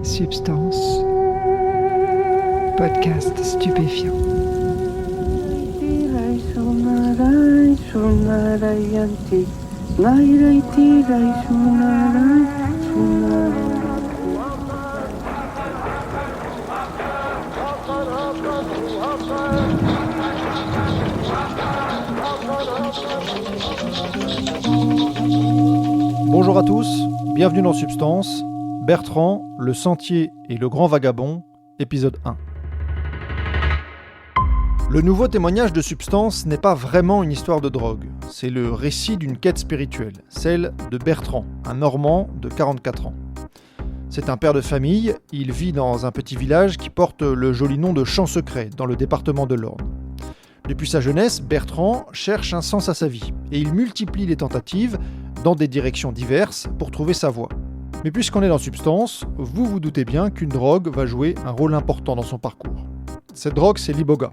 Substance, podcast stupéfiant. Bonjour à tous, bienvenue dans Substance, Bertrand, le sentier et le grand vagabond, épisode 1. Le nouveau témoignage de Substance n'est pas vraiment une histoire de drogue, c'est le récit d'une quête spirituelle, celle de Bertrand, un Normand de 44 ans. C'est un père de famille, il vit dans un petit village qui porte le joli nom de Champ-Secret, dans le département de l'Orne. Depuis sa jeunesse, Bertrand cherche un sens à sa vie, et il multiplie les tentatives dans des directions diverses pour trouver sa voie. Mais puisqu'on est dans Substance, vous vous doutez bien qu'une drogue va jouer un rôle important dans son parcours. Cette drogue, c'est l'iboga.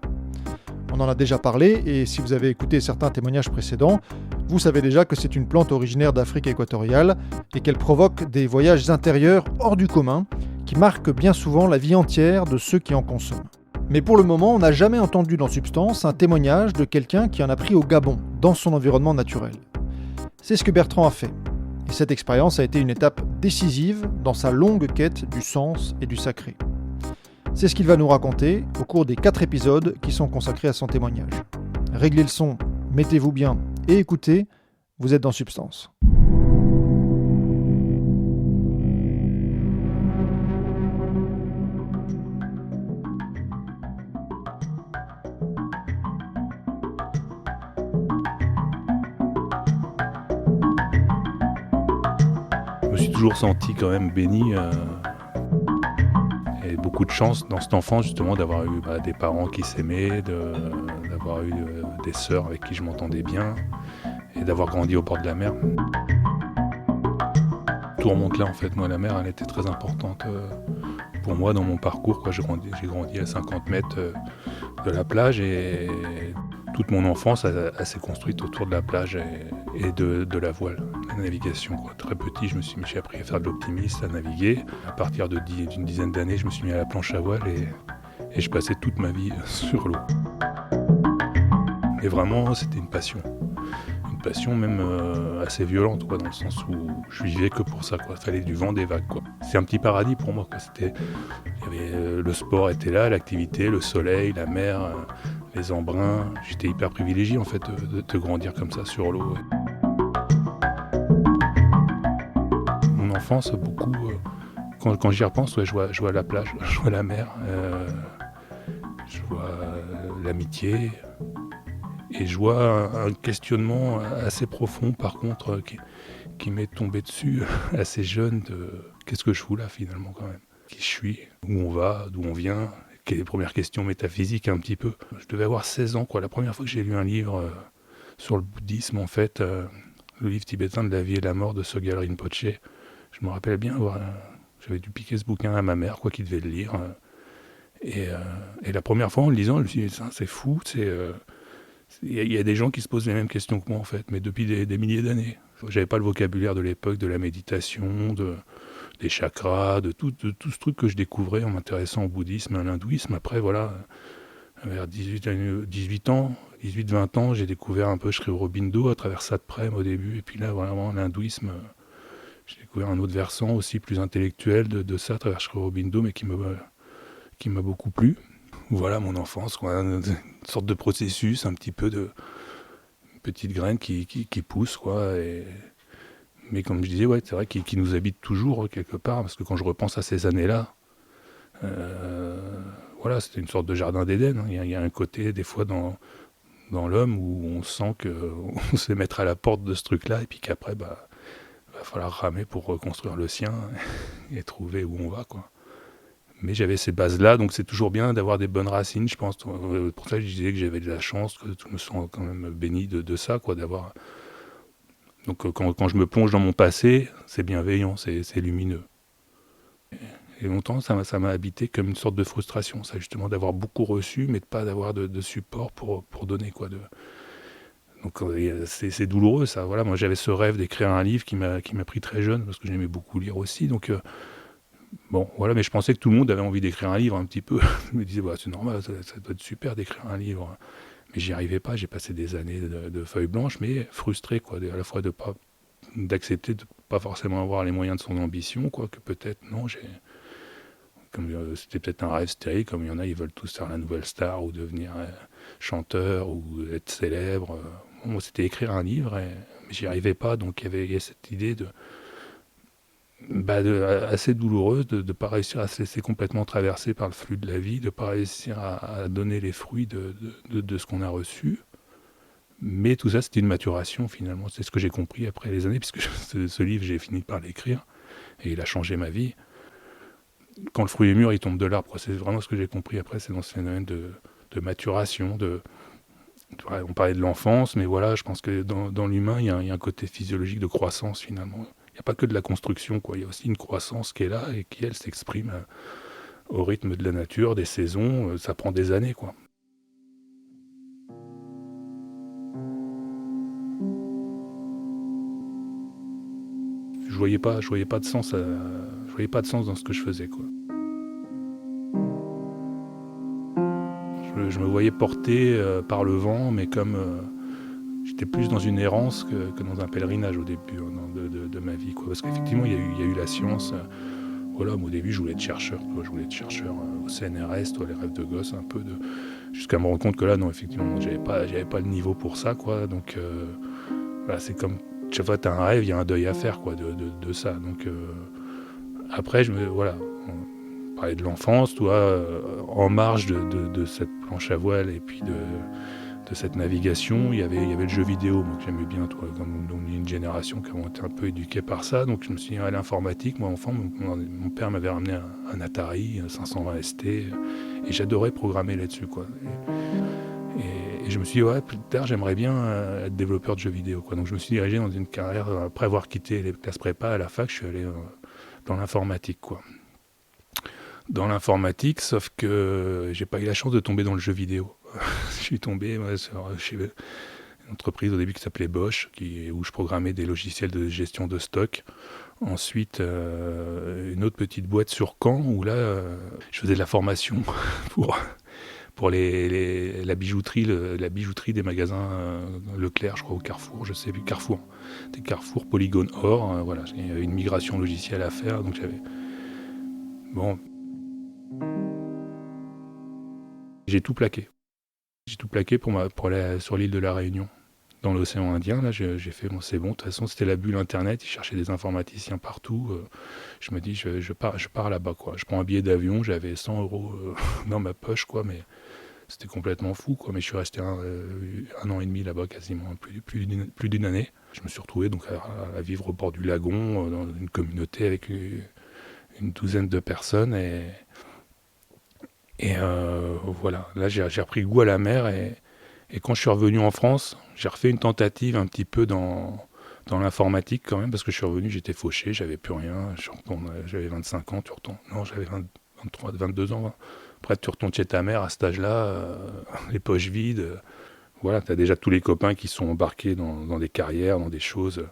On en a déjà parlé, et si vous avez écouté certains témoignages précédents, vous savez déjà que c'est une plante originaire d'Afrique équatoriale et qu'elle provoque des voyages intérieurs hors du commun qui marquent bien souvent la vie entière de ceux qui en consomment. Mais pour le moment, on n'a jamais entendu dans Substance un témoignage de quelqu'un qui en a pris au Gabon, dans son environnement naturel. C'est ce que Bertrand a fait. Et cette expérience a été une étape décisive dans sa longue quête du sens et du sacré. C'est ce qu'il va nous raconter au cours des 4 épisodes qui sont consacrés à son témoignage. Réglez le son, mettez-vous bien et écoutez, vous êtes dans Substance. Je me suis toujours senti quand même béni et beaucoup de chance dans cette enfance justement d'avoir eu des parents qui s'aimaient, d'avoir eu des sœurs avec qui je m'entendais bien et d'avoir grandi au bord de la mer. Tout remonte là en fait, moi la mer elle était très importante pour moi dans mon parcours. J'ai grandi à 50 mètres de la plage et toute mon enfance elle s'est construite autour de la plage et de la voile, de la navigation. Très petit, j'ai appris à faire de l'optimiste, à naviguer. À partir d'une dizaine d'années, je me suis mis à la planche à voile et je passais toute ma vie sur l'eau. Et vraiment, c'était une passion. Une passion même assez violente, dans le sens où je vivais que pour ça. Il fallait du vent, des vagues. C'est un petit paradis pour moi. Le sport était là, l'activité, le soleil, la mer, les embruns. J'étais hyper privilégié en fait de grandir comme ça sur l'eau. Mon enfance, beaucoup, quand j'y repense, je vois la plage, je vois la mer, je vois l'amitié, et je vois un questionnement assez profond par contre qui m'est tombé dessus assez jeune de qu'est-ce que je fous là finalement quand même, qui je suis, où on va, d'où on vient, quelles sont les premières questions métaphysiques un petit peu. Je devais avoir 16 ans, la première fois que j'ai lu un livre sur le bouddhisme en fait, le livre tibétain de la vie et la mort de Sogyal Rinpoche. Je me rappelle bien, j'avais dû piquer ce bouquin à ma mère, qui devait le lire. Et la première fois en le lisant, je me suis dit, c'est fou, il y a des gens qui se posent les mêmes questions que moi en fait, mais depuis des milliers d'années. J'avais pas le vocabulaire de l'époque, de la méditation, des chakras, de tout ce truc que je découvrais en m'intéressant au bouddhisme, à l'hindouisme. Après, vers 18 ans, 18-20 ans, j'ai découvert un peu Sri Aurobindo à travers Sat Prem au début, et puis là, vraiment, l'hindouisme, j'ai découvert un autre versant aussi plus intellectuel de ça à travers Sri Aurobindo, mais qui m'a beaucoup plu. Voilà mon enfance, une sorte de processus, un petit peu de petite graine qui pousse, mais comme je disais, c'est vrai qu'il nous habite toujours quelque part, parce que quand je repense à ces années-là, c'était une sorte de jardin d'Éden. Il y a un côté, des fois, dans l'homme où on sent qu'on se mettre à la porte de ce truc-là, et puis qu'après, va falloir ramer pour reconstruire le sien et trouver où on va, Mais j'avais ces bases-là, donc c'est toujours bien d'avoir des bonnes racines, je pense. Pour ça, je disais que j'avais de la chance, que je me sens quand même béni de ça, d'avoir... Donc quand je me plonge dans mon passé, c'est bienveillant, c'est lumineux. Et longtemps, ça m'a habité comme une sorte de frustration, ça justement, d'avoir beaucoup reçu, mais de pas avoir de support pour donner, Donc c'est douloureux, ça. Moi j'avais ce rêve d'écrire un livre qui m'a pris très jeune, parce que j'aimais beaucoup lire aussi, donc Bon, voilà, mais je pensais que tout le monde avait envie d'écrire un livre un petit peu. Je me disais, bah, c'est normal, ça doit être super d'écrire un livre. Mais j'y arrivais pas, j'ai passé des années de feuilles blanches, mais frustré, quoi, à la fois d'accepter de pas forcément avoir les moyens de son ambition, quoi, que peut-être, non, c'était peut-être un rêve stérile, comme il y en a, ils veulent tous faire la nouvelle star, ou devenir chanteur, ou être célèbre. Bon, moi, c'était écrire un livre, mais j'y arrivais pas, donc il y a cette idée assez douloureuse de ne pas réussir à se laisser complètement traverser par le flux de la vie, de ne pas réussir à donner les fruits de ce qu'on a reçu. Mais tout ça, c'était une maturation finalement. C'est ce que j'ai compris après les années, puisque ce livre, j'ai fini par l'écrire, et il a changé ma vie. Quand le fruit est mûr, il tombe de l'arbre, quoi. C'est vraiment ce que j'ai compris après, c'est dans ce phénomène de maturation. On parlait de l'enfance, mais voilà, je pense que dans l'humain, il y a un côté physiologique de croissance finalement. Il n'y a pas que de la construction, quoi. Il y a aussi une croissance qui est là et qui, elle, s'exprime au rythme de la nature, des saisons. Ça prend des années, quoi. Je voyais pas de sens, je voyais pas de sens dans ce que je faisais, quoi. Je me voyais porté par le vent, mais comme j'étais plus dans une errance que dans un pèlerinage au début de ma vie, quoi. Parce qu'effectivement, il y a eu la science. Voilà, moi, au début, je voulais être chercheur. Je voulais être chercheur au CNRS, les rêves de gosse, un peu jusqu'à me rendre compte que là, non, effectivement, j'avais pas le niveau pour ça, quoi. Donc, voilà, c'est comme chaque fois que tu as un rêve, il y a un deuil à faire, quoi, de ça. Donc, après, voilà, on parlait de l'enfance, toi, en marge de cette planche à voile et puis de cette navigation, il y avait le jeu vidéo, moi, que j'aimais bien, toi, comme on est une génération qui a été un peu éduquée par ça, donc je me suis dit à l'informatique, moi enfant, mon père m'avait ramené un Atari, un 520 ST, et j'adorais programmer là-dessus, quoi. Et je me suis dit, ouais, plus tard, j'aimerais bien être développeur de jeux vidéo, quoi. Donc je me suis dirigé dans une carrière, après avoir quitté les classes prépa à la fac, je suis allé dans l'informatique, quoi. Dans l'informatique, sauf que j'ai pas eu la chance de tomber dans le jeu vidéo. Je suis tombé chez une entreprise au début qui s'appelait Bosch, où je programmais des logiciels de gestion de stock. Ensuite, une autre petite boîte sur Caen, où là, je faisais de la formation pour la bijouterie, la bijouterie des magasins Leclerc, je crois, au Carrefour, je sais plus, Carrefour. Des Carrefour, Polygone Or, voilà. Il y avait une migration logicielle à faire, donc j'avais... Bon... J'ai tout plaqué. J'ai tout plaqué pour aller sur l'île de la Réunion, dans l'océan Indien. Là, j'ai fait, bon, c'est bon, de toute façon, c'était la bulle Internet, ils cherchaient des informaticiens partout. Je me dis, je pars là-bas, quoi. Je prends un billet d'avion, j'avais 100 euros dans ma poche, quoi, mais c'était complètement fou, quoi. Mais je suis resté un an et demi là-bas, quasiment, plus d'une année. Je me suis retrouvé donc à vivre au bord du lagon, dans une communauté avec une douzaine de personnes, et voilà, là j'ai repris goût à la mer, et quand je suis revenu en France, j'ai refait une tentative un petit peu dans l'informatique quand même, parce que je suis revenu, j'étais fauché, j'avais plus rien, j'avais 25 ans, tu retournes, non, j'avais 23, 22 ans, après tu retournes chez ta mère à cet âge-là, les poches vides, voilà, tu as déjà tous les copains qui sont embarqués dans des carrières, dans des choses,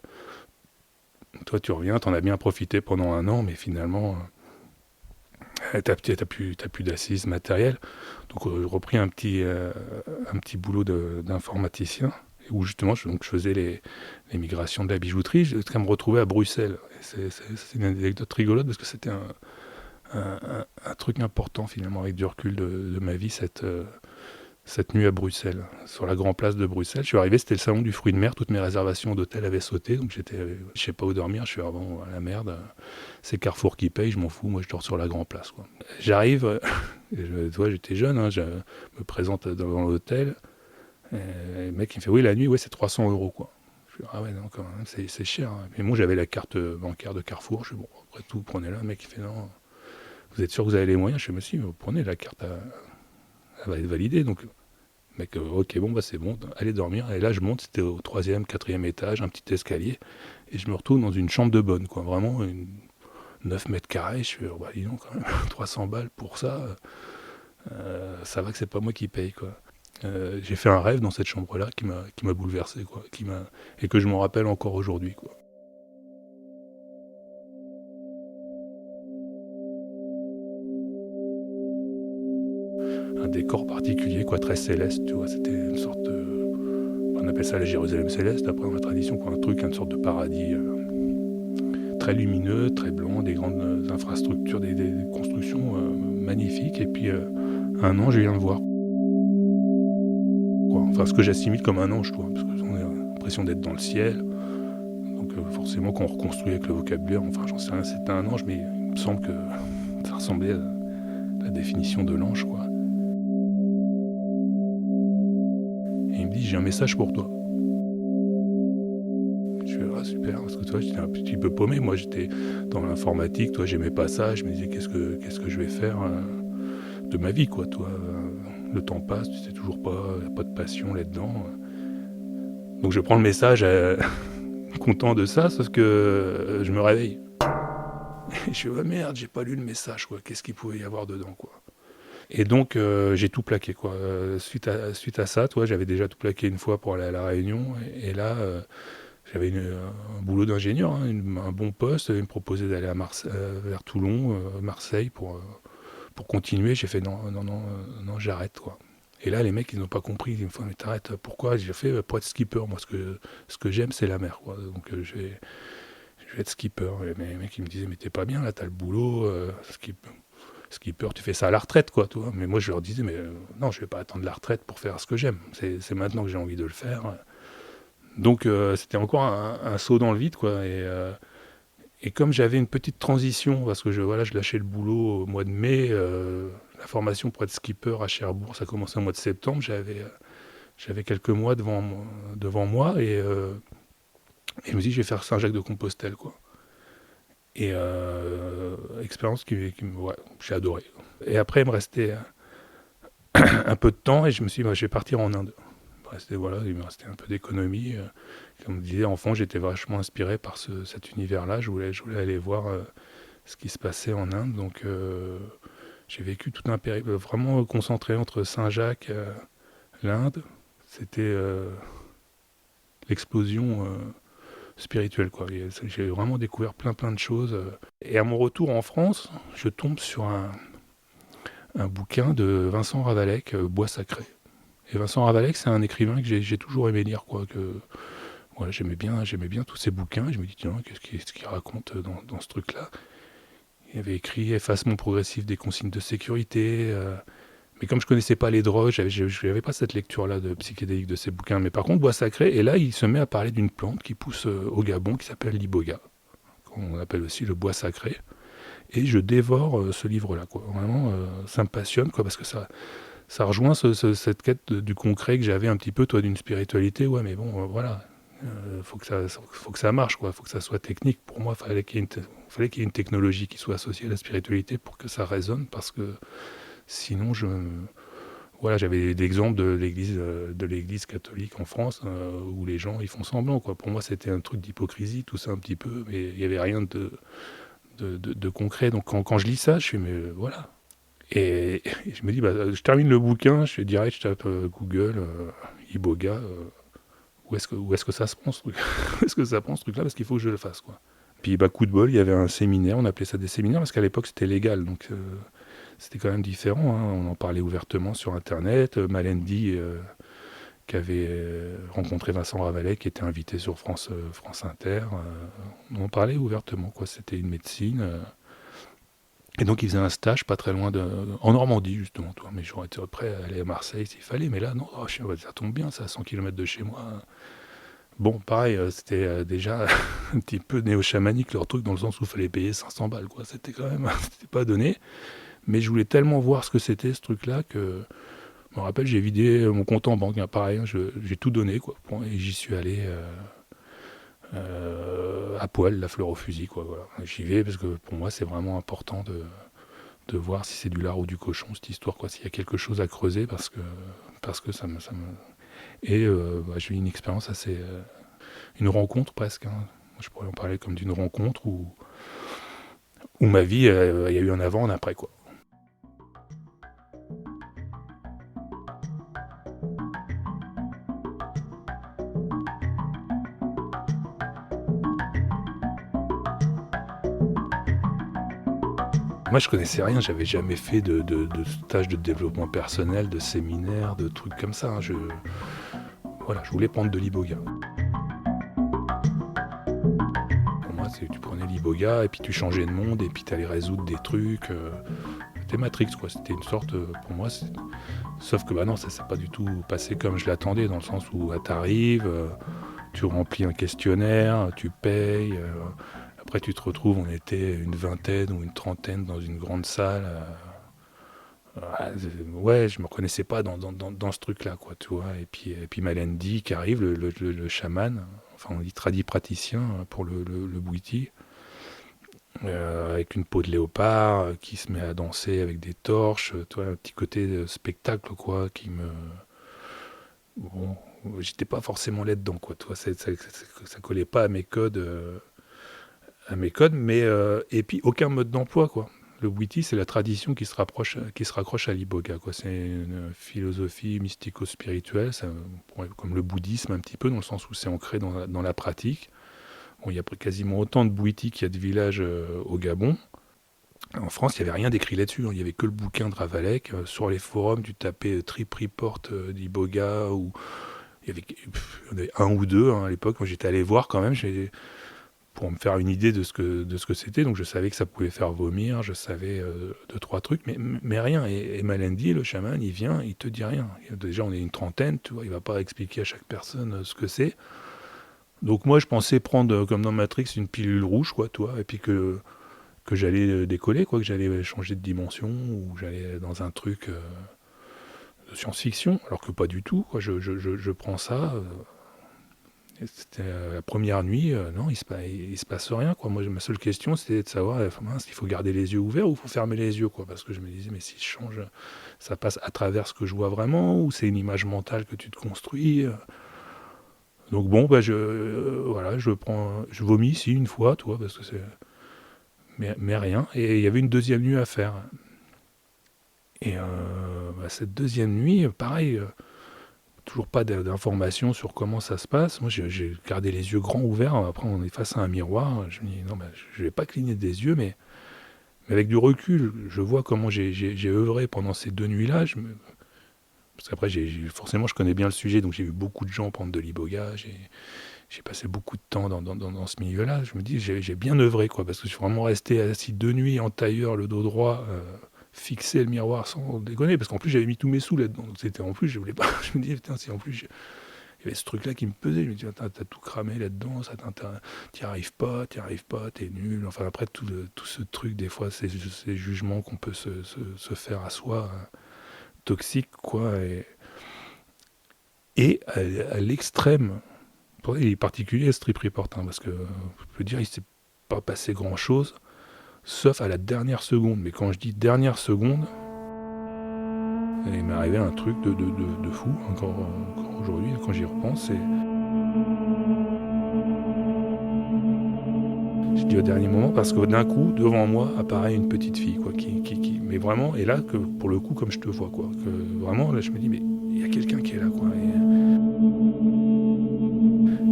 toi tu reviens, t'en as bien profité pendant un an, mais finalement... T'as plus d'assises matérielles. Donc j'ai repris un petit boulot d'informaticien, où justement je faisais les migrations de la bijouterie, jusqu'à me retrouver à Bruxelles. C'est une anecdote rigolote, parce que c'était un truc important finalement, avec du recul de ma vie, cette nuit à Bruxelles, sur la grande place de Bruxelles. Je suis arrivé, c'était le salon du fruit de mer, toutes mes réservations d'hôtel avaient sauté, donc je sais pas où dormir, je suis avant à la merde, c'est Carrefour qui paye, je m'en fous, moi je dors sur la grande place, quoi. J'arrive, j'étais jeune, hein, je me présente devant l'hôtel, et le mec il me fait, oui, la nuit, ouais, c'est 300 euros, quoi. Je dis, ah ouais, non, quand même, c'est cher, hein. Mais moi j'avais la carte bancaire de Carrefour, je dis, bon, après tout, prenez-la. Le mec il fait, non, vous êtes sûr que vous avez les moyens? Je dis, mais si, vous prenez la carte, elle va être validée, donc... Mec, ok, bon, bah c'est bon, allez dormir. Et là, je monte, c'était au 3e, 4e étage, un petit escalier, et je me retrouve dans une chambre de bonne, quoi, vraiment 9 mètres carrés. Je suis, bah dis donc, quand même, 300 balles pour ça, ça va que c'est pas moi qui paye, quoi. J'ai fait un rêve dans cette chambre-là qui m'a bouleversé, quoi, et que je m'en rappelle encore aujourd'hui, quoi. décor particulier, quoi, très céleste, tu vois. C'était une sorte de... On appelle ça la Jérusalem céleste, après dans la tradition, quoi, un truc, une sorte de paradis très lumineux, très blanc, des grandes infrastructures, des constructions magnifiques. Et puis un ange, je viens le voir. Quoi. Enfin, ce que j'assimile comme un ange, toi, parce qu'on a l'impression d'être dans le ciel. Donc forcément, quand on reconstruit avec le vocabulaire, enfin, j'en sais rien, c'était un ange, mais il me semble que ça ressemblait à la définition de l'ange, quoi. Et il me dit, j'ai un message pour toi. Je fais, ah super, parce que toi, j'étais un petit peu paumé. Moi, j'étais dans l'informatique, toi, j'aimais pas ça. Je me disais, qu'est-ce que je vais faire de ma vie, quoi, toi. Le temps passe, tu sais toujours pas, y a pas de passion là-dedans. Donc je prends le message content de ça, sauf que je me réveille. Et je suis, oh merde, j'ai pas lu le message, quoi. Qu'est-ce qu'il pouvait y avoir dedans, quoi. Et donc j'ai tout plaqué, quoi. Suite à ça, toi, j'avais déjà tout plaqué une fois pour aller à La Réunion. Et là, j'avais un boulot d'ingénieur, hein, un bon poste. Ils me proposaient d'aller à vers Toulon, Marseille, pour continuer. J'ai fait non, j'arrête, quoi. Et là, les mecs, ils n'ont pas compris. Ils me font, mais t'arrêtes, pourquoi? J'ai fait, pour être skipper. Moi, ce que j'aime, c'est la mer, quoi. Donc je vais être skipper. Et les mecs, ils me disaient, mais t'es pas bien, là, t'as le boulot, skipper, tu fais ça à la retraite, quoi, toi. Mais moi, je leur disais, mais non, je vais pas attendre la retraite pour faire ce que j'aime. C'est maintenant que j'ai envie de le faire. Donc, c'était encore un saut dans le vide, quoi. Et comme j'avais une petite transition, parce que je lâchais le boulot au mois de mai, la formation pour être skipper à Cherbourg, ça commençait au mois de septembre, j'avais quelques mois devant moi, et je me dis, je vais faire Saint-Jacques-de-Compostelle, quoi. Et expérience j'ai adoré. Et après, il me restait un peu de temps, et je me suis dit, je vais partir en Inde. Il me restait un peu d'économie. Comme je disais, enfant, j'étais vachement inspiré par cet univers-là. Je voulais aller voir ce qui se passait en Inde. Donc, j'ai vécu tout un périple vraiment concentré entre Saint-Jacques, l'Inde. C'était l'explosion spirituelle, quoi. J'ai vraiment découvert plein de choses. Et à mon retour en France, je tombe sur un bouquin de Vincent Ravalec, Bois sacré. Et Vincent Ravalec, c'est un écrivain que j'ai toujours aimé lire, quoi. Voilà, j'aimais bien tous ces bouquins. Et je me dis, tiens, qu'est-ce qu'il raconte dans ce truc-là? Il avait écrit Effacement progressif des consignes de sécurité. Mais comme je connaissais pas les drogues, je n'avais pas cette lecture-là de psychédélique de ces bouquins. Mais par contre, Bois sacré, et là, il se met à parler d'une plante qui pousse au Gabon, qui s'appelle l'iboga, qu'on appelle aussi le bois sacré. Et je dévore ce livre-là, quoi. Vraiment, ça me passionne, quoi, parce que ça rejoint cette quête du concret que j'avais un petit peu, toi, d'une spiritualité. Ouais, mais bon, voilà. Faut que ça marche, quoi. Faut que ça soit technique. Pour moi, il fallait qu'il y ait une technologie qui soit associée à la spiritualité pour que ça résonne, parce que sinon, j'avais des exemples de l'église catholique en France où les gens, ils font semblant, quoi. Pour moi, c'était un truc d'hypocrisie, tout ça un petit peu, mais il n'y avait rien de concret. Donc quand je lis ça, je fais, mais voilà. Et je me dis, je termine le bouquin, je fais direct, je tape Google, iboga, où est-ce que ça se prend, ce truc? Où est-ce que ça prend, ce truc-là? Parce qu'il faut que je le fasse, quoi. Puis, coup de bol, il y avait un séminaire, on appelait ça des séminaires, parce qu'à l'époque, c'était légal, donc c'était quand même différent, hein. On en parlait ouvertement sur Internet. Malendi, qui avait rencontré Vincent Ravalec, qui était invité sur France Inter, on en parlait ouvertement, quoi. C'était une médecine. Et donc, il faisait un stage pas très loin en Normandie, justement, toi. Mais j'aurais été prêt à aller à Marseille s'il fallait. Mais là, non, ça tombe bien, c'est à 100 km de chez moi. Bon, pareil, c'était déjà un petit peu néo-chamanique, leur truc, dans le sens où il fallait payer 500 balles, quoi. C'était quand même, c'était pas donné. Mais je voulais tellement voir ce que c'était, ce truc-là, que je me rappelle, j'ai vidé mon compte en banque, hein, pareil, hein, j'ai tout donné, quoi. Et j'y suis allé à poil, la fleur au fusil, quoi. Voilà. J'y vais parce que pour moi, c'est vraiment important de voir si c'est du lard ou du cochon, cette histoire, quoi. S'il y a quelque chose à creuser, parce que ça me... Et j'ai eu une expérience assez... une rencontre, presque, hein. Je pourrais en parler comme d'une rencontre où ma vie, il y a eu un avant, un après, quoi. Moi, je connaissais rien, j'avais jamais fait de stage de développement personnel, de séminaire, de trucs comme ça. Je voulais prendre de l'iboga. Pour moi, tu prenais l'iboga et puis tu changeais de monde et puis tu allais résoudre des trucs. C'était Matrix, quoi. C'était une sorte, pour moi, sauf que non, ça s'est pas du tout passé comme je l'attendais, dans le sens où t'arrives, tu remplis un questionnaire, tu payes. Après, tu te retrouves, on était une vingtaine ou une trentaine dans une grande salle. Je me reconnaissais pas dans ce truc-là, quoi, tu vois. Et puis Malendi qui arrive, le chaman, enfin on dit praticien pour le Bwiti, avec une peau de léopard, qui se met à danser avec des torches, tu vois, un petit côté spectacle, quoi, qui me... Bon, j'étais pas forcément là-dedans, quoi, tu vois, ça collait pas à mes codes, mais et puis aucun mode d'emploi, quoi. Le Bwiti, c'est la tradition qui se raccroche à l'iboga, quoi. C'est une philosophie mystico-spirituelle, comme le bouddhisme un petit peu, dans le sens où c'est ancré dans la pratique. Bon, il y a quasiment autant de Bwiti qu'il y a de villages au Gabon. En France, il n'y avait rien d'écrit là-dessus, il n'y avait que le bouquin de Ravalek. Sur les forums, tu tapais Trip Report d'Iboga, ou il y en avait un ou deux à l'époque. Moi, j'étais allé voir quand même, pour me faire une idée de ce que c'était. Donc je savais que ça pouvait faire vomir, je savais deux, trois trucs, mais rien. Et Malendi, le chaman, il vient, il te dit rien. Déjà, on est une trentaine, tu vois, il va pas expliquer à chaque personne ce que c'est. Donc moi, je pensais prendre, comme dans Matrix, une pilule rouge, quoi, toi, et puis que j'allais décoller, quoi, que j'allais changer de dimension, ou j'allais dans un truc de science-fiction, alors que pas du tout, quoi. Je prends ça... C'était la première nuit, non, il se passe rien, quoi. Moi, ma seule question, c'était de savoir, il faut garder les yeux ouverts ou il faut fermer les yeux, quoi. Parce que je me disais, mais si je change, ça passe à travers ce que je vois vraiment, ou c'est une image mentale que tu te construis. Donc bon, je vomis ici une fois, toi, parce que c'est... Mais rien. Et il y avait une deuxième nuit à faire. Et cette deuxième nuit, pareil... toujours pas d'informations sur comment ça se passe. Moi, j'ai gardé les yeux grands ouverts. Après, on est face à un miroir. Je me dis, non, je vais pas cligner des yeux, mais avec du recul, je vois comment j'ai œuvré pendant ces 2 nuits-là. Parce qu'après, forcément, je connais bien le sujet, donc j'ai vu beaucoup de gens prendre de l'iboga. J'ai passé beaucoup de temps dans ce milieu-là. Je me dis, j'ai bien œuvré, quoi, parce que je suis vraiment resté assis 2 nuits en tailleur, le dos droit, fixer le miroir sans déconner, parce qu'en plus j'avais mis tous mes sous là-dedans, donc c'était en plus, je voulais pas, je me disais putain, si en plus il y avait ce truc-là qui me pesait, je me disais t'as tout cramé là-dedans, t'y arrives pas, t'es nul, enfin après tout ce truc, des fois ces jugements qu'on peut se faire à soi, toxiques, quoi, et à l'extrême, il est particulier ce Trip Report, parce que je peux dire il s'est pas passé grand-chose, sauf à la dernière seconde. Mais quand je dis dernière seconde, il m'est arrivé un truc de fou, encore aujourd'hui, quand j'y repense. Je dis au dernier moment, parce que d'un coup, devant moi, apparaît une petite fille, quoi, mais vraiment, et là, que pour le coup, comme je te vois, quoi, que vraiment, là, je me dis, mais il y a quelqu'un qui est là, quoi.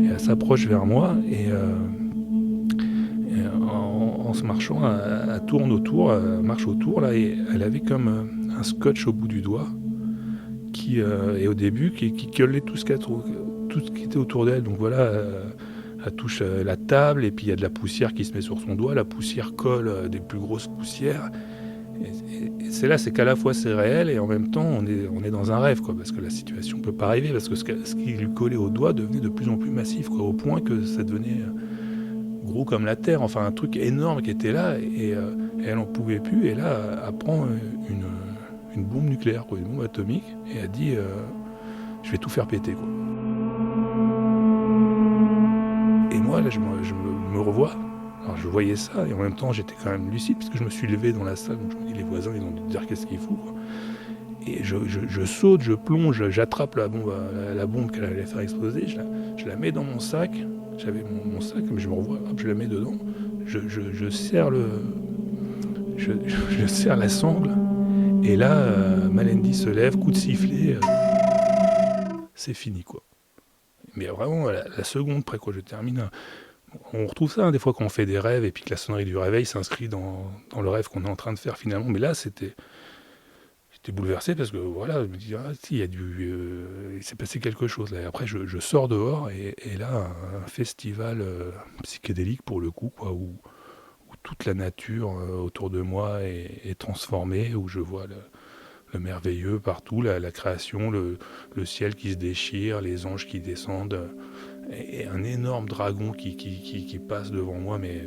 Et elle s'approche vers moi, et en se marchant, elle tourne autour, elle marche autour, là, et elle avait comme un scotch au bout du doigt, et au début, qui collait tout ce qui était autour d'elle. Donc voilà, elle touche la table, et puis il y a de la poussière qui se met sur son doigt, la poussière colle des plus grosses poussières. Et c'est qu'à la fois c'est réel, et en même temps on est dans un rêve, quoi, parce que la situation ne peut pas arriver, parce que ce qui lui collait au doigt devenait de plus en plus massif, quoi, au point que ça devenait... gros comme la Terre, enfin un truc énorme qui était là, et elle n'en pouvait plus, et là elle prend une bombe nucléaire, quoi, une bombe atomique, et elle dit je vais tout faire péter, quoi. Et moi là je me revois, alors je voyais ça, et en même temps j'étais quand même lucide, parce que je me suis levé dans la salle, donc je me dis les voisins ils ont dû dire qu'est-ce qu'il fout, quoi. Et je saute, je plonge, j'attrape la bombe qu'elle allait faire exploser, je la mets dans mon sac. J'avais mon sac, mais je me revois, hop, je la mets dedans, je serre je serre la sangle, et là, Malendi se lève, coup de sifflet, c'est fini, quoi. Mais vraiment, la seconde près, quoi, je termine On retrouve ça, hein, des fois quand on fait des rêves et puis que la sonnerie du réveil s'inscrit dans le rêve qu'on est en train de faire finalement. Mais là, j'étais bouleversé parce que voilà, je me dis, ah si, il s'est passé quelque chose là. Et après, je sors dehors et là, un festival psychédélique pour le coup, quoi, où toute la nature autour de moi est transformée, où je vois le merveilleux partout, la création, le ciel qui se déchire, les anges qui descendent, et un énorme dragon qui passe devant moi, mais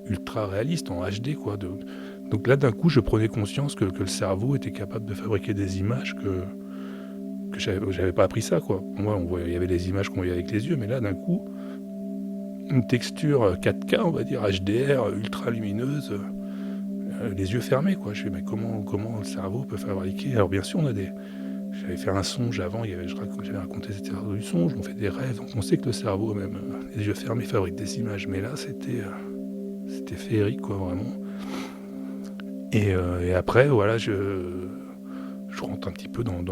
ultra réaliste, en HD, quoi. Donc là, d'un coup, je prenais conscience que le cerveau était capable de fabriquer des images que j'avais pas appris ça, quoi. Pour moi, il y avait les images qu'on voyait avec les yeux, mais là, d'un coup, une texture 4K, on va dire, HDR, ultra lumineuse, les yeux fermés, quoi. Je fais, mais comment le cerveau peut fabriquer? Alors bien sûr, j'avais fait un songe avant, j'avais raconté cette histoire du songe, on fait des rêves, donc on sait que le cerveau, même les yeux fermés, fabrique des images. Mais là, c'était féerique, quoi, vraiment. Et après, voilà, je rentre un petit peu dans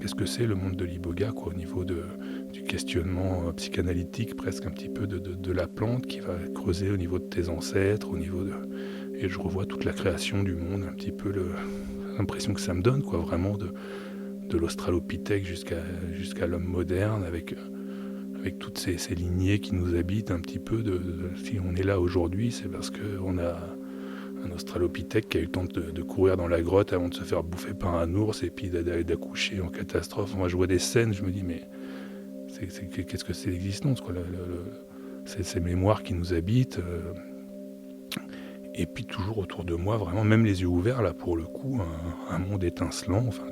qu'est-ce que c'est le monde de l'iboga, quoi, au niveau du questionnement psychanalytique, presque un petit peu de la plante qui va creuser au niveau de tes ancêtres, et je revois toute la création du monde, un petit peu l'impression que ça me donne, quoi, vraiment de l'australopithèque jusqu'à l'homme moderne, avec toutes ces lignées qui nous habitent un petit peu. Si on est là aujourd'hui, c'est parce qu'on a un australopithèque qui a eu le temps de courir dans la grotte avant de se faire bouffer par un ours et puis d'accoucher en catastrophe. Moi, je vois des scènes, je me dis, mais qu'est-ce que c'est l'existence, quoi, ces mémoires qui nous habitent. Et puis toujours autour de moi, vraiment, même les yeux ouverts, là, pour le coup, un monde étincelant. Enfin,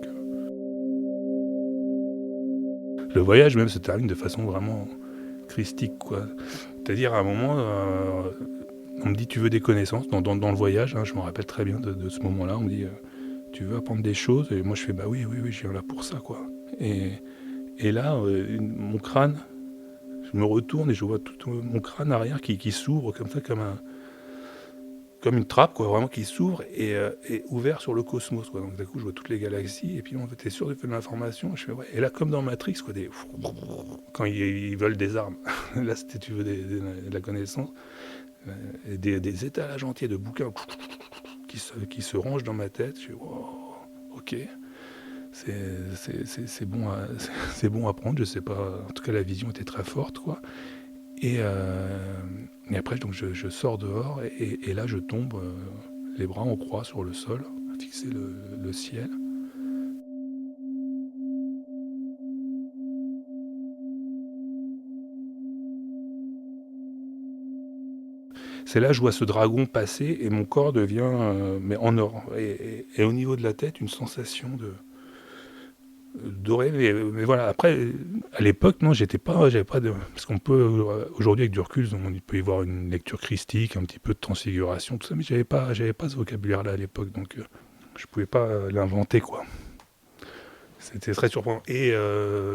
le voyage même se termine de façon vraiment christique, quoi. C'est-à-dire, à un moment, on me dit, tu veux des connaissances dans le voyage, hein, je me rappelle très bien de ce moment-là. On me dit, tu veux apprendre des choses? Et moi, je fais, bah oui, je viens là pour ça, quoi. Et là, mon crâne, je me retourne et je vois tout mon crâne arrière qui s'ouvre comme ça, comme une trappe, quoi, vraiment, qui s'ouvre et ouvert sur le cosmos, quoi. Donc d'un coup, je vois toutes les galaxies et puis on t'es sûr de faire de l'information. Je fais, ouais. Et là, comme dans Matrix, quoi, quand ils veulent des armes. Là, c'était, tu veux de la connaissance. Des étalages entiers de bouquins qui se rangent dans ma tête. Je fais, wow, ok, c'est bon à prendre, je sais pas, en tout cas la vision était très forte, quoi. Et après, donc je sors dehors et là je tombe les bras en croix sur le sol, à fixer le ciel. C'est là que je vois ce dragon passer et mon corps devient mais en or. Et au niveau de la tête, une sensation doré, mais voilà. Après, à l'époque, non, j'avais pas de, parce qu'on peut aujourd'hui avec du recul, il peut y avoir une lecture christique, un petit peu de transfiguration, tout ça, mais j'avais pas ce vocabulaire-là à l'époque, donc je pouvais pas l'inventer, quoi. C'était très surprenant. Et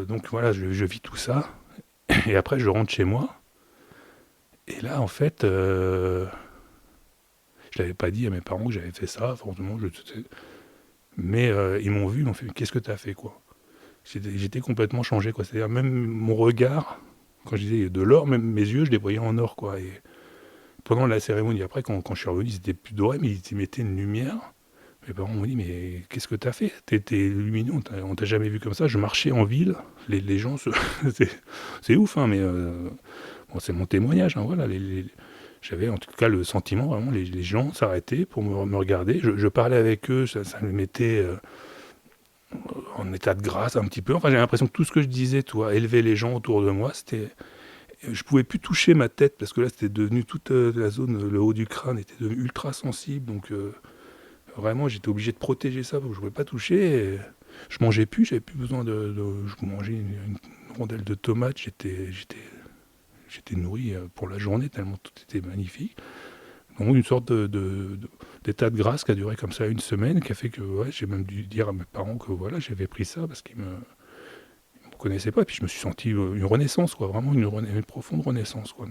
donc voilà, je vis tout ça, et après je rentre chez moi, et là en fait, je l'avais pas dit à mes parents que j'avais fait ça, forcément, mais ils m'ont vu, ils m'ont fait, qu'est-ce que t'as fait, quoi. J'étais complètement changé, quoi. C'est-à-dire même mon regard, quand je disais de l'or, même mes yeux, je les voyais en or, quoi. Et pendant la cérémonie, après, quand je suis revenu, c'était plus doré, mais ils mettaient une lumière. Mes parents m'ont dit, mais qu'est-ce que t'as fait? T'es lumineux, on t'a jamais vu comme ça. Je marchais en ville, les gens, c'est ouf, hein, mais bon, c'est mon témoignage, hein, voilà. J'avais en tout cas le sentiment, vraiment, les gens s'arrêtaient pour me regarder. Je parlais avec eux, ça me mettait en état de grâce un petit peu. Enfin, j'ai l'impression que tout ce que je disais, élever les gens autour de moi, je pouvais plus toucher ma tête parce que là, c'était devenu toute la zone, le haut du crâne était devenu ultra sensible. Donc, vraiment, j'étais obligé de protéger ça parce que je pouvais pas toucher. Et je mangeais plus, j'avais plus besoin je mangeais une rondelle de tomate. J'étais nourri pour la journée tellement tout était magnifique. Donc une sorte d'état de grâce qui a duré comme ça une semaine, qui a fait que j'ai même dû dire à mes parents que voilà, j'avais pris ça parce qu'ils me connaissaient pas. Et puis je me suis senti une renaissance, quoi, vraiment une profonde renaissance, quoi.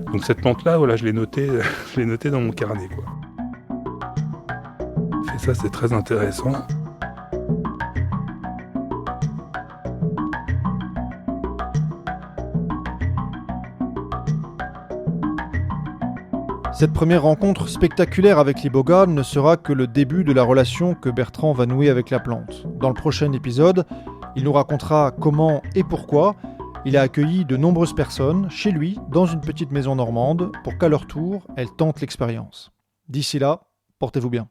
Donc cette plante-là, voilà, je l'ai notée dans mon carnet, quoi. Et ça, c'est très intéressant. Cette première rencontre spectaculaire avec l'iboga ne sera que le début de la relation que Bertrand va nouer avec la plante. Dans le prochain épisode, il nous racontera comment et pourquoi il a accueilli de nombreuses personnes chez lui dans une petite maison normande pour qu'à leur tour, elles tentent l'expérience. D'ici là, portez-vous bien.